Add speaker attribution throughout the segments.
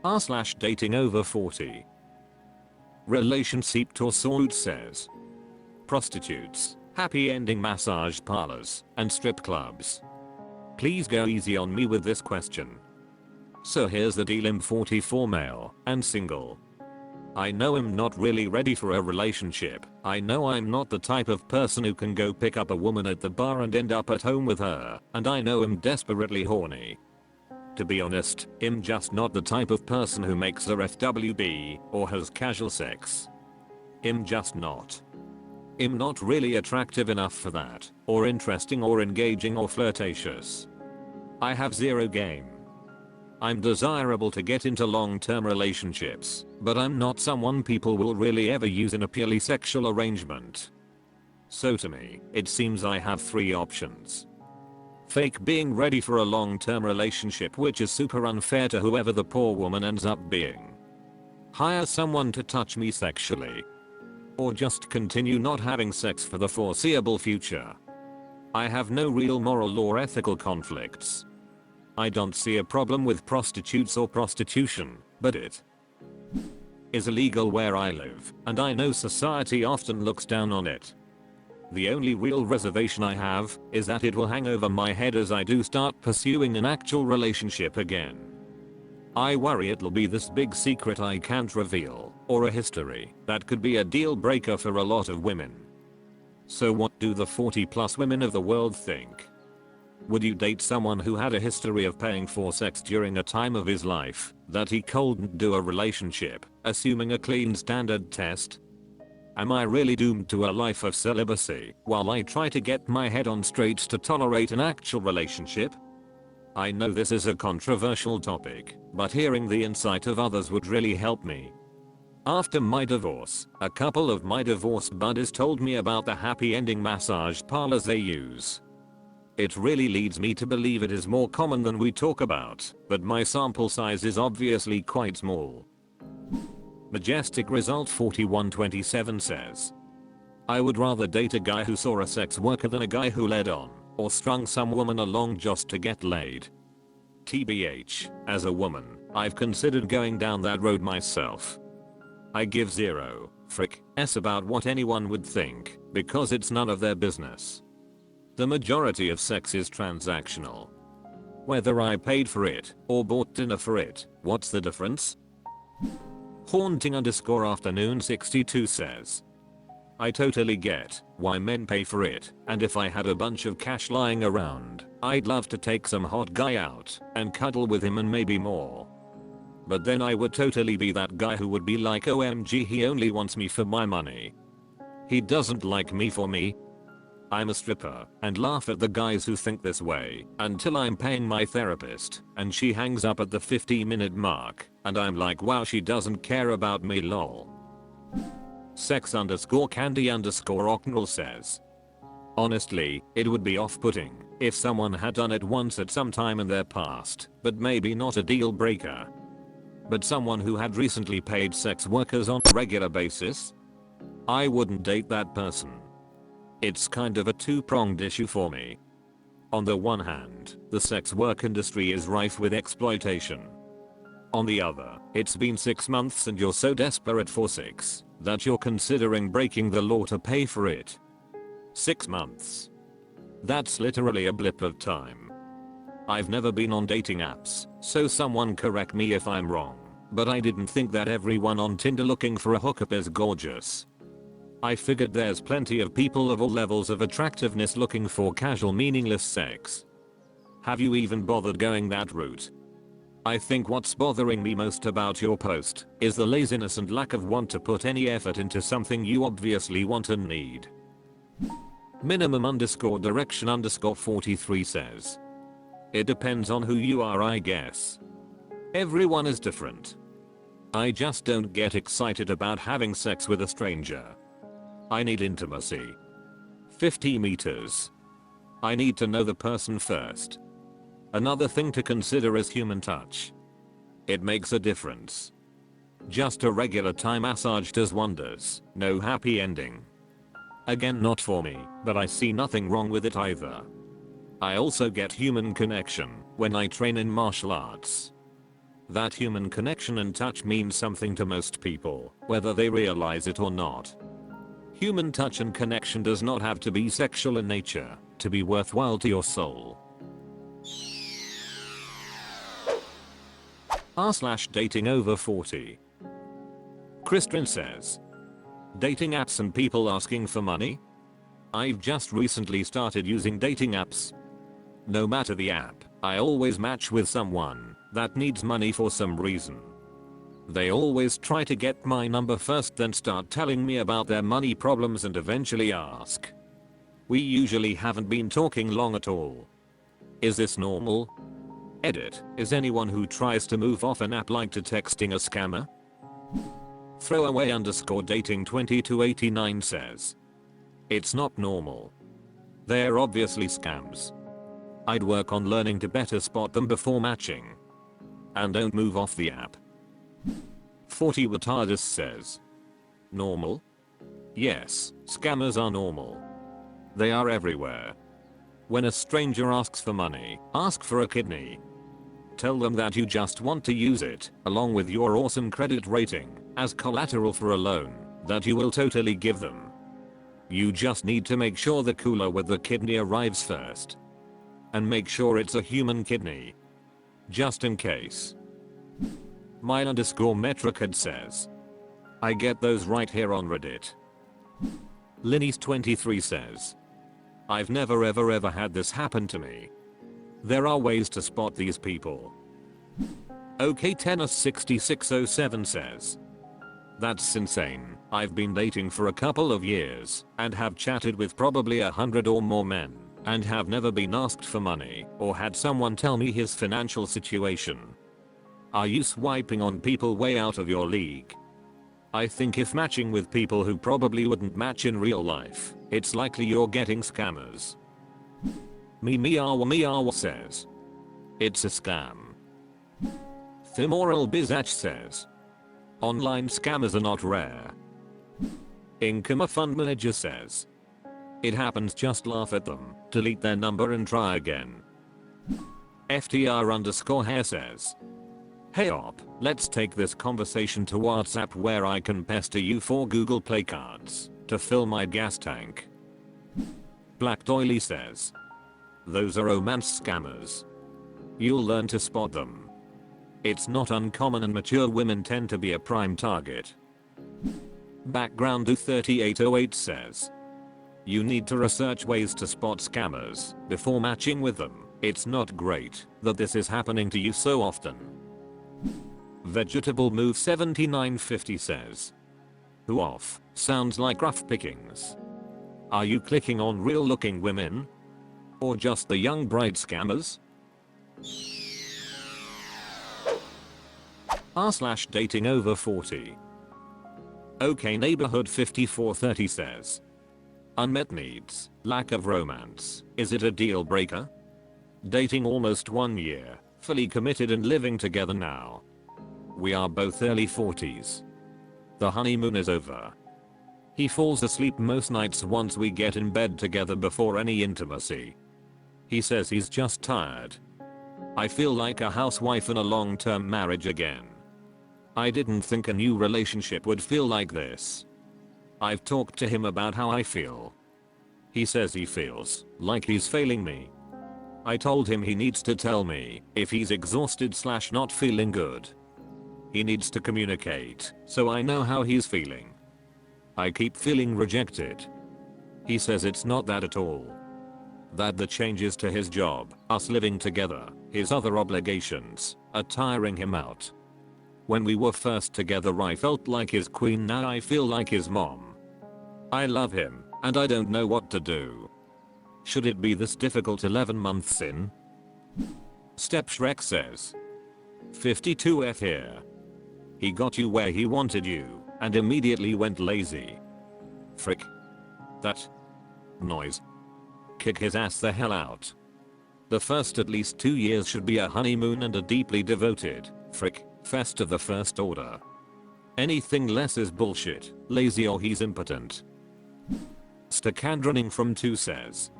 Speaker 1: r/datingoverforty. Relationship Torsuit says. Prostitutes, happy ending massage parlors, and strip clubs. Please go easy on me with this question. So here's the deal, I'm 44 male and single. I know I'm not really ready for a relationship. I know I'm not the type of person who can go pick up a woman at the bar and end up at home with her, and I know I'm desperately horny. To be honest, I'm just not the type of person who makes her FWB or has casual sex. I'm just not. I'm not really attractive enough for that, or interesting or engaging or flirtatious. I have zero game. I'm desirable to get into long-term relationships, but I'm not someone people will really ever use in a purely sexual arrangement. So to me, it seems I have three options. Fake being ready for a long-term relationship, which is super unfair to whoever the poor woman ends up being. Hire someone to touch me sexually. Or just continue not having sex for the foreseeable future. I have no real moral or ethical conflicts. I don't see a problem with prostitutes or prostitution, but it is illegal where I live, and I know society often looks down on it. The only real reservation I have is that it will hang over my head as I do start pursuing an actual relationship again. I worry it'll be this big secret I can't reveal, or a history that could be a deal breaker for a lot of women. So what do the 40+ women of the world think? Would you date someone who had a history of paying for sex during a time of his life that he couldn't do a relationship, assuming a clean standard test? Am I really doomed to a life of celibacy while I try to get my head on straight to tolerate an actual relationship? I know this is a controversial topic, but hearing the insight of others would really help me. After my divorce, a couple of my divorce buddies told me about the happy ending massage parlors they use. It really leads me to believe it is more common than we talk about, but my sample size is obviously quite small. Majestic Result 4127 says. I would rather date a guy who saw a sex worker than a guy who led on or strung some woman along just to get laid. TBH, as a woman, I've considered going down that road myself. I give zero frick-s about what anyone would think, because it's none of their business. The majority of sex is transactional. Whether I paid for it or bought dinner for it, what's the difference? Haunting_afternoon 62 says. I totally get why men pay for it, and if I had a bunch of cash lying around, I'd love to take some hot guy out and cuddle with him and maybe more. But then I would totally be that guy who would be like, OMG, he only wants me for my money. He doesn't like me for me. I'm a stripper, and laugh at the guys who think this way until I'm paying my therapist and she hangs up at the 50-minute mark and I'm like, wow, she doesn't care about me, lol. Sex_candy_ocnal says. Honestly, it would be off-putting if someone had done it once at some time in their past, but maybe not a deal breaker. But someone who had recently paid sex workers on a regular basis? I wouldn't date that person. It's kind of a two-pronged issue for me. On the one hand, the sex work industry is rife with exploitation. On the other, it's been 6 months and you're so desperate for sex that you're considering breaking the law to pay for it. 6 months. That's literally a blip of time. I've never been on dating apps, so someone correct me if I'm wrong, but I didn't think that everyone on Tinder looking for a hookup is gorgeous. I figured there's plenty of people of all levels of attractiveness looking for casual meaningless sex. Have you even bothered going that route? I think what's bothering me most about your post is the laziness and lack of want to put any effort into something you obviously want and need. Minimum_direction_43 says. It depends on who you are, I guess. Everyone is different. I just don't get excited about having sex with a stranger. I need intimacy. 50 meters. I need to know the person first. Another thing to consider is human touch. It makes a difference. Just a regular Thai massage does wonders, no happy ending. Again, not for me, but I see nothing wrong with it either. I also get human connection when I train in martial arts. That human connection and touch means something to most people, whether they realize it or not. Human touch and connection does not have to be sexual in nature to be worthwhile to your soul. r/datingoverforty. Kristen says, dating apps and people asking for money? I've just recently started using dating apps. No matter the app, I always match with someone that needs money for some reason. They always try to get my number first, then start telling me about their money problems and eventually ask. We usually haven't been talking long at all. Is this normal? Edit. Is anyone who tries to move off an app like to texting a scammer? Throwaway_dating 2289 says, it's not normal. They're obviously scams. I'd work on learning to better spot them before matching. And don't move off the app. 40 Watardis says, normal? Yes, scammers are normal. They are everywhere. When a stranger asks for money, ask for a kidney. Tell them that you just want to use it, along with your awesome credit rating, as collateral for a loan that you will totally give them. You just need to make sure the cooler with the kidney arrives first. And make sure it's a human kidney. Just in case. Mile_metricad says, I get those right here on Reddit. Linny's23 says, I've never ever had this happen to me. There are ways to spot these people. OK Tennis 6607 says, that's insane. I've been dating for a couple of years and have chatted with probably 100 or more men and have never been asked for money or had someone tell me his financial situation. Are you swiping on people way out of your league? I think if matching with people who probably wouldn't match in real life, it's likely you're getting scammers. Miawa says, it's a scam. Femoral Bizach says, online scammers are not rare. Income Fund Manager says, it happens, just laugh at them, delete their number and try again. FTR_hair says, hey op, let's take this conversation to WhatsApp where I can pester you for Google Play cards to fill my gas tank. Black Doily says, those are romance scammers. You'll learn to spot them. It's not uncommon and mature women tend to be a prime target. Background 3808 says, you need to research ways to spot scammers before matching with them. It's not great that this is happening to you so often. Vegetable Move 7950 says, who off, sounds like rough pickings. Are you clicking on real looking women? Or just the young bride scammers? r/datingoverforty. OK Neighborhood 5430 says, unmet needs, lack of romance, is it a deal breaker? Dating almost 1 year, fully committed and living together now. We are both early 40s. The honeymoon is over. He falls asleep most nights once we get in bed together before any intimacy. He says he's just tired. I feel like a housewife in a long-term marriage again. I didn't think a new relationship would feel like this. I've talked to him about how I feel. He says he feels like he's failing me. I told him he needs to tell me if he's exhausted/not feeling good. He needs to communicate so I know how he's feeling. I keep feeling rejected. He says it's not that at all. That the changes to his job, us living together, his other obligations, are tiring him out. When we were first together I felt like his queen, now I feel like his mom. I love him, and I don't know what to do. Should it be this difficult 11 months in? Step Shrek says, 52F here. He got you where he wanted you, and immediately went lazy. Frick. That noise. Kick his ass the hell out. The first at least 2 years should be a honeymoon and a deeply devoted, frick, fest of the first order. Anything less is bullshit, lazy, or he's impotent. Stakandroning from 2 says,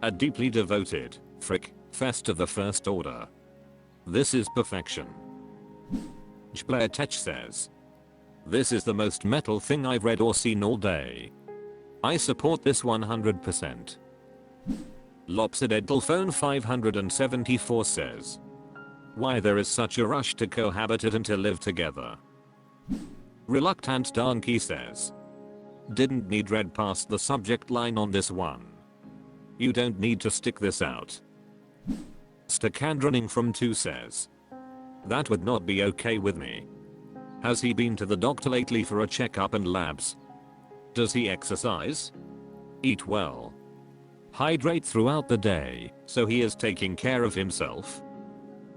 Speaker 1: a deeply devoted, frick, fest of the first order. This is perfection. Player Tech says, this is the most metal thing I've read or seen all day. I support this 100%. Lopsided Phone 574 says, why there is such a rush to cohabitate and to live together. Reluctant Donkey says, didn't need read past the subject line on this one. You don't need to stick this out. Stakandroning from 2 says, that would not be okay with me. Has he been to the doctor lately for a checkup and labs? Does he exercise? Eat well? Hydrate throughout the day, so he is taking care of himself?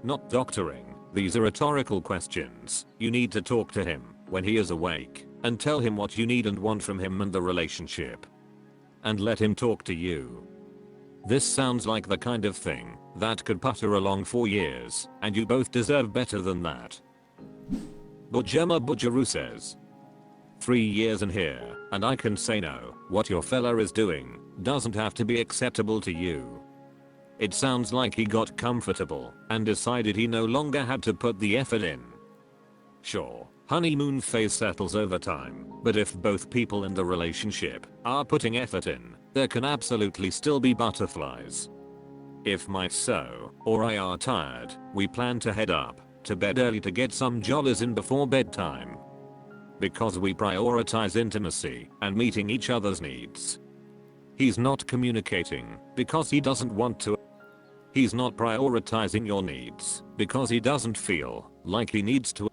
Speaker 1: Not doctoring, these are rhetorical questions. You need to talk to him when he is awake and tell him what you need and want from him and the relationship. And let him talk to you. This sounds like the kind of thing that could putter along for years, and you both deserve better than that. Bujama Bujaru says, 3 years in here, and I can say no. What your fella is doing doesn't have to be acceptable to you. It sounds like he got comfortable and decided he no longer had to put the effort in. Sure, honeymoon phase settles over time, but if both people in the relationship are putting effort in, there can absolutely still be butterflies. If my so or I are tired, we plan to head up to bed early to get some jollies in before bedtime. Because we prioritize intimacy and meeting each other's needs. He's not communicating because he doesn't want to. He's not prioritizing your needs because he doesn't feel like he needs to.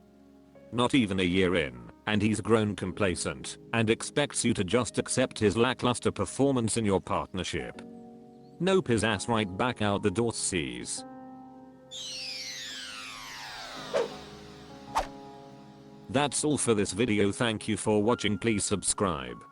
Speaker 1: Not even a year in, and he's grown complacent and expects you to just accept his lackluster performance in your partnership. Nope his ass right back out the door sees. That's all for this video. Thank you for watching. Please subscribe.